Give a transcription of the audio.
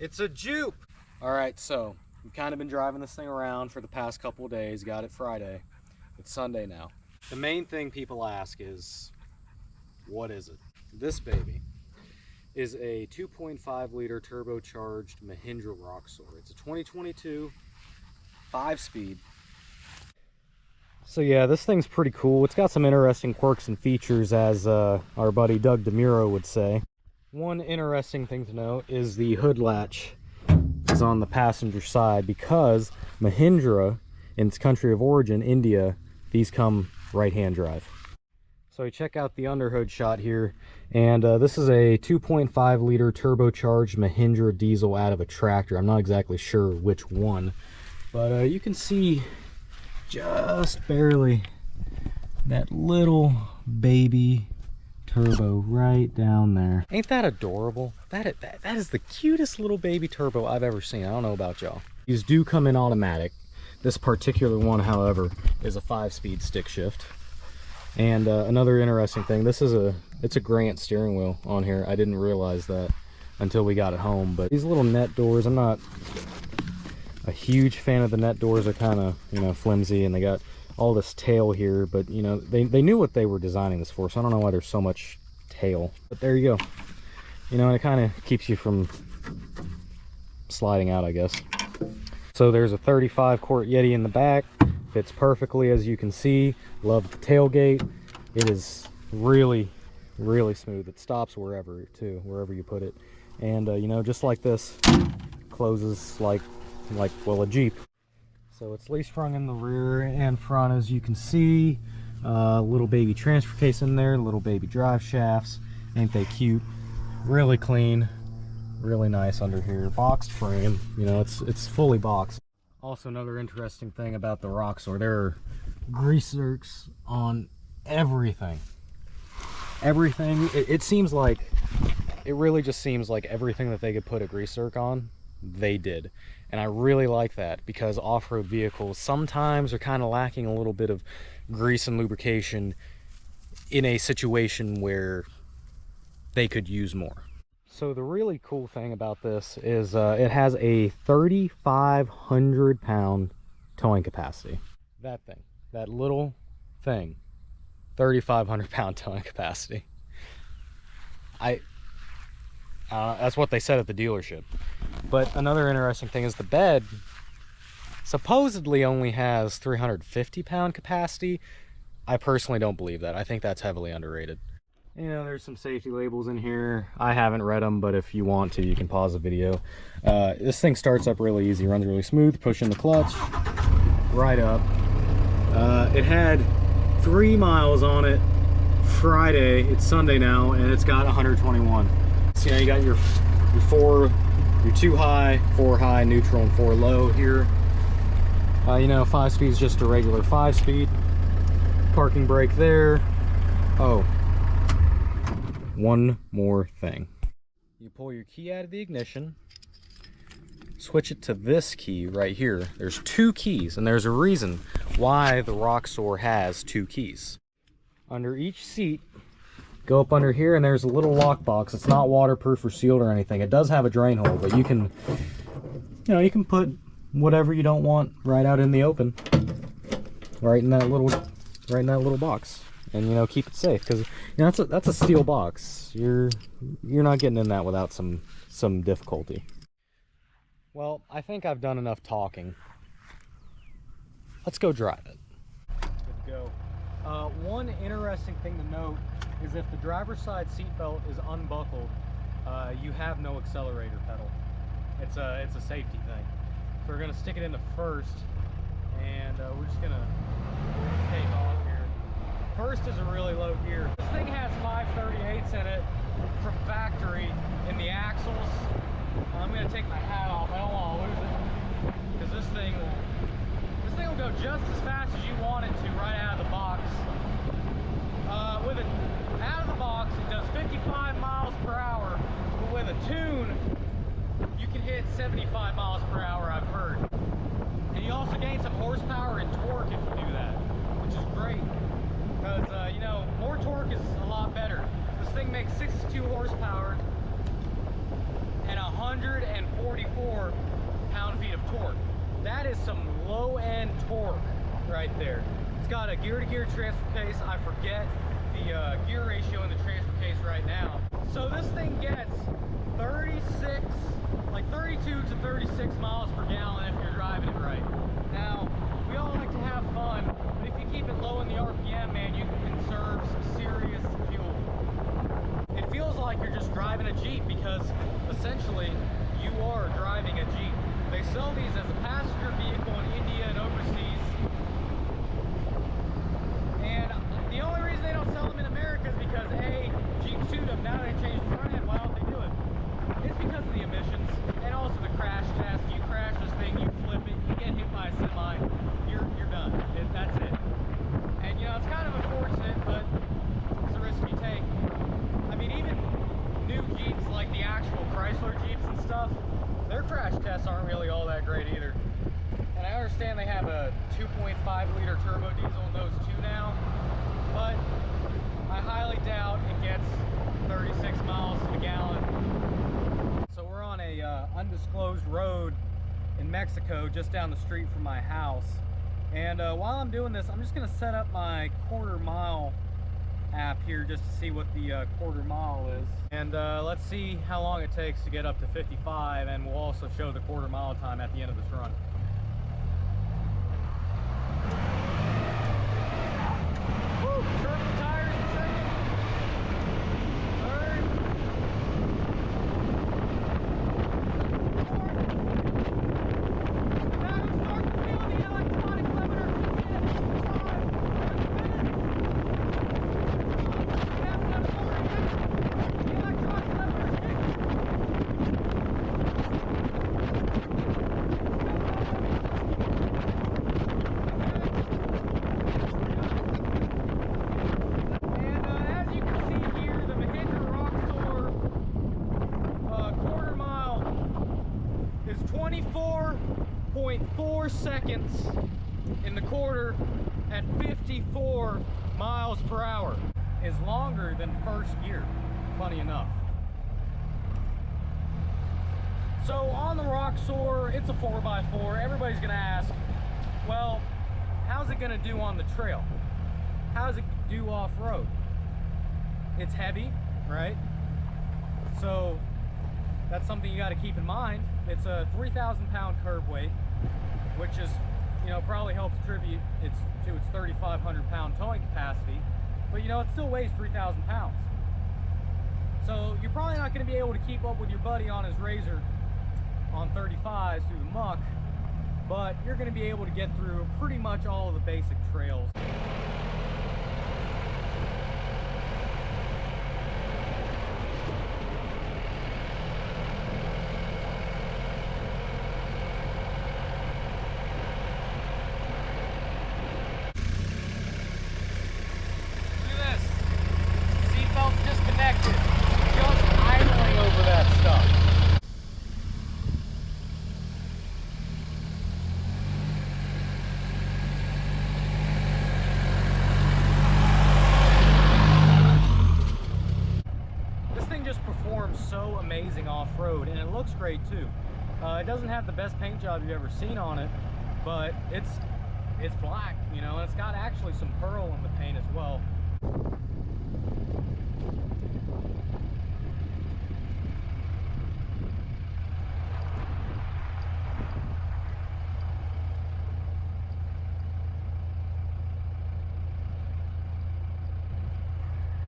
It's a Jupe. All right, so we've kind of been driving this thing around for the past couple of days. Got it Friday. It's Sunday now. The main thing people ask is, what is it? This baby is a 2.5 liter turbocharged Mahindra Roxor. It's a 2022 5-speed. So yeah, this thing's pretty cool. It's got some interesting quirks and features, as our buddy Doug DeMuro would say. One interesting thing to note is the hood latch is on the passenger side, because Mahindra, in its country of origin, India, these come right-hand drive. So you check out the underhood shot here, and this is a 2.5 liter turbocharged Mahindra diesel out of a tractor. I'm not exactly sure which one, but you can see just barely that little baby turbo right down there. Ain't that adorable? That is the cutest little baby turbo I've ever seen. I don't know about y'all. These do come in automatic. This particular one, however, is a 5-speed stick shift. And another interesting thing, it's a Grant steering wheel on here. I didn't realize that until we got it home. But these little net doors, I'm not a huge fan of the net doors. Are kind of, you know, flimsy, and they got all this tail here, but you know, they knew what they were designing this for, so I don't know why there's so much tail. But there you go. You know, and it kind of keeps you from sliding out, I guess. So there's a 35 quart Yeti in the back. Fits perfectly, as you can see. Love the tailgate. It is really, really smooth. It stops wherever, too, wherever you put it. And you know, just like this, closes like well, a Jeep. So it's leaf sprung in the rear and front, as you can see. Little baby transfer case in there, little baby drive shafts. Ain't they cute? Really clean, really nice under here. Boxed frame, you know, it's fully boxed. Also, another interesting thing about the Roxor, there are grease zerks on everything. Everything. It seems like, it really just seems like everything that they could put a grease zerk on, they did. And I really like that, because off-road vehicles sometimes are kind of lacking a little bit of grease and lubrication in a situation where they could use more. So the really cool thing about this is it has a 3,500 pound towing capacity. That thing, that little thing, 3,500 pound towing capacity. That's what they said at the dealership. But another interesting thing is the bed supposedly only has 350 pound capacity. I personally don't believe that. I think that's heavily underrated. You know, there's some safety labels in here. I haven't read them, but if you want to, you can pause the video. This thing starts up really easy, runs really smooth. Push in the clutch, right up. It had 3 miles on it Friday. It's Sunday now, and it's got 121. So, you know, you got your 2 high, 4 high, neutral, and 4 low here. You know, 5-speed is just a regular 5-speed. Parking brake there. Oh, one more thing. You pull your key out of the ignition, switch it to this key right here. There's 2 keys, and there's a reason why the Roxor has 2 keys. Under each seat, go up under here, and there's a little lock box. It's not waterproof or sealed or anything. It does have a drain hole, but you can, you know, you can put whatever you don't want right out in the open, right in that little box, and you know, keep it safe, because you know, that's a steel box. You're not getting in that without some difficulty. Well, I think I've done enough talking. Let's go drive it. Good to go. One interesting thing to note is if the driver's side seatbelt is unbuckled, you have no accelerator pedal. It's a safety thing. So we're gonna stick it into first, and we're just gonna take off here. First is a really low gear. This thing has 5/38s in it from factory in the axles. I'm gonna take my hat off. I don't want to lose it, because this thing will go just as fast as you want it to right out of the box. With it out of the box, it does 55 miles per hour, but with a tune, you can hit 75 miles per hour, I've heard. And you also gain some horsepower and torque if you do that, which is great, because you know, more torque is a lot better. This thing makes 62 horsepower, and 144 pound-feet of torque. That is some low-end torque right there. It's got a gear-to-gear transfer case. I forget the gear ratio in the transfer case right now. So this thing gets 32 to 36 miles per gallon if you're driving it right. Now, we all like to have fun, but if you keep it low in the RPM, man, you can conserve some serious fuel. It feels like you're just driving a Jeep because essentially you are driving a Jeep. They sell these as a passenger vehicle in India and overseas. And the only reason they don't sell them in America is because A, Jeep sued them. Now they changed the front end. Why don't they do it? It's because of the emissions and also the crash test. You crash this thing, you flip it, you get hit by a semi, you're done. That's it. And you know, it's kind of unfortunate, but it's a risk you take. I mean, even new Jeeps, like the actual Chrysler Jeeps and stuff, their crash tests aren't really all that great either. And I understand they have a 2.5 liter turbo diesel in those too now, but I highly doubt it gets 36 miles to the gallon. So we're on a undisclosed road in Mexico just down the street from my house. And while I'm doing this, I'm just gonna set up my quarter mile app here just to see what the quarter mile is. And let's see how long it takes to get up to 55, and we'll also show the quarter mile time at the end of this run. Woo! Turbo tires in second. Third. Fourth. Now we start to feel the electronic limiter kick in. 5. And as you can see here, the Mahindra Roxor quarter mile is 24.4 seconds in the quarter at 54 miles per hour. Is longer than first gear, funny enough. So on the Roxor, it's a 4x4. Everybody's gonna ask, well, how's it gonna do on the trail? How's it do off-road? It's heavy, right? So that's something you gotta keep in mind. It's a 3,000 pound curb weight, which is, you know, probably helps attribute to its 3,500 pound towing capacity. But you know, it still weighs 3,000 pounds. So you're probably not going to be able to keep up with your buddy on his Razor on 35s through the muck, but you're going to be able to get through pretty much all of the basic trails. Disconnected, just idling over that stuff. This thing just performs so amazing off-road, and it looks great too. It doesn't have the best paint job you've ever seen on it, but it's black, you know, and it's got actually some pearl in the paint as well.